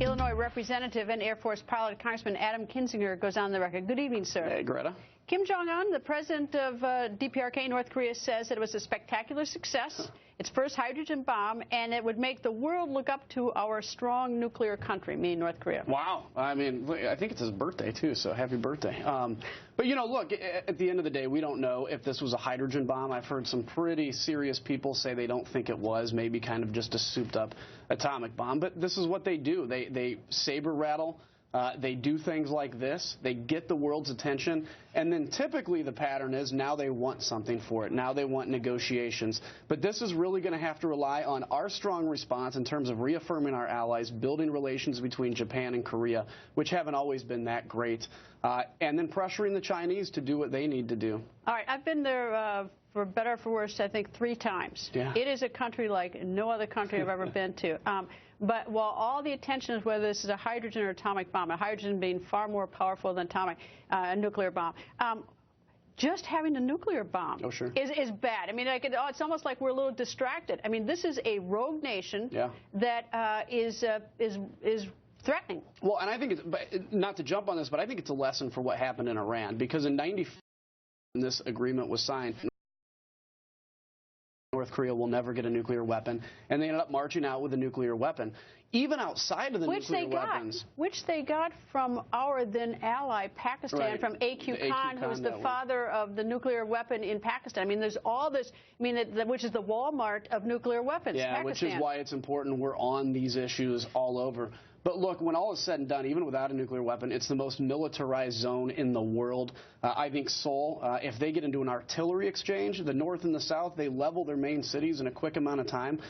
Illinois Representative and Air Force pilot Congressman Adam Kinzinger goes on the record. Good evening, sir. Hey, Greta. Kim Jong-un, the president of DPRK, North Korea, says that it was a spectacular success, its first hydrogen bomb, and it would make the world look up to our strong nuclear country, meaning North Korea. Wow. I mean, I think it's his birthday, too, so happy birthday. But, you know, look, at the end of the day, we don't know if this was a hydrogen bomb. I've heard some pretty serious people say they don't think it was, maybe kind of just a souped-up atomic bomb. But this is what they do. They saber rattle. They do things like this. They get the world's attention. And then typically the pattern is now they want something for it. Now they want negotiations. But this is really going to have to rely on our strong response in terms of reaffirming our allies, building relations between Japan and Korea, which haven't always been that great, and then pressuring the Chinese to do what they need to do. All right. I've been there for better or for worse, I think 3 times. Yeah. It is a country like no other country I've ever been to. But while all the attention is whether this is a hydrogen or atomic bomb, a hydrogen being far more powerful than a nuclear bomb, just having a nuclear bomb is bad. I mean, like it's almost like we're a little distracted. I mean, this is a rogue nation that is threatening. Well, and I think it's, not to jump on this, but I think it's a lesson for what happened in Iran, because in '94 when this agreement was signed, North Korea will never get a nuclear weapon, and they ended up marching out with a nuclear weapon. Even outside of the nuclear weapons. Which they got from our then ally, Pakistan, from A.Q. Khan, who was the father of the nuclear weapon in Pakistan. I mean, there's all this, I mean, which is the Walmart of nuclear weapons, Pakistan. Which is why it's important we're on these issues all over. But look, when all is said and done, even without a nuclear weapon, it's the most militarized zone in the world. I think Seoul, if they get into an artillery exchange, the North and the South, they level their main cities in a quick amount of time.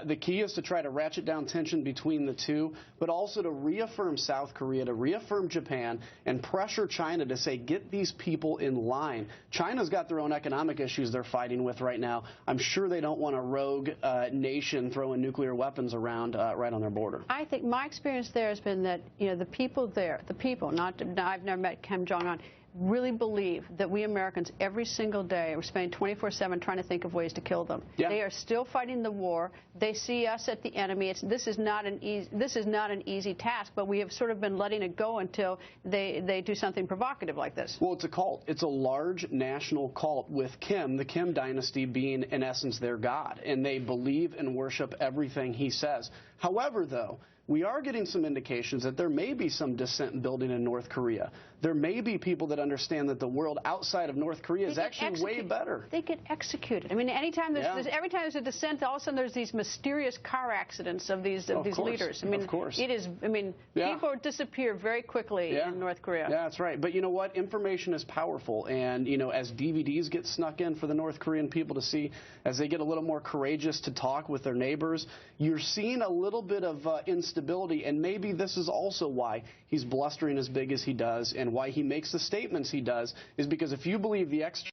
The key is to try to ratchet down tension between the two, but also to reaffirm South Korea, to reaffirm Japan, and pressure China to say, get these people in line. China's got their own economic issues they're fighting with right now. I'm sure they don't want a rogue nation throwing nuclear weapons around right on their border. I think my experience there has been that, you know, the people there, I've never met Kim Jong-un, really believe that we Americans every single day are spending 24/7 trying to think of ways to kill them. They are still fighting the war. They see us at the enemy. This is not an easy task, but we have sort of been letting it go until they do something provocative like this. Well, it's a cult. It's a large national cult with Kim, the Kim dynasty, being in essence their god, and they believe and worship everything he says. However, though, we are getting some indications that there may be some dissent building in North Korea. There may be people that understand that the world outside of North Korea is actually way better. They get executed. I mean, anytime every time there's a dissent, all of a sudden there's these mysterious car accidents of these leaders. I mean, it is. I mean, people disappear very quickly in North Korea. Yeah, that's right. But you know what? Information is powerful, and you know, as DVDs get snuck in for the North Korean people to see, as they get a little more courageous to talk with their neighbors, you're seeing a little bit of instability, and maybe this is also why he's blustering as big as he does, and why he makes the statements he does, is because if you believe the extra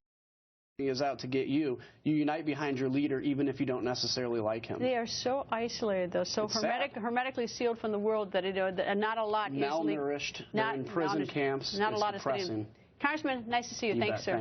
is out to get you, you unite behind your leader, even if you don't necessarily like him. They are so isolated, though, so hermetically sealed from the world that not a lot malnourished. They're in prison camps. Not a lot is depressing. Congressman, nice to see you. Thanks, sir.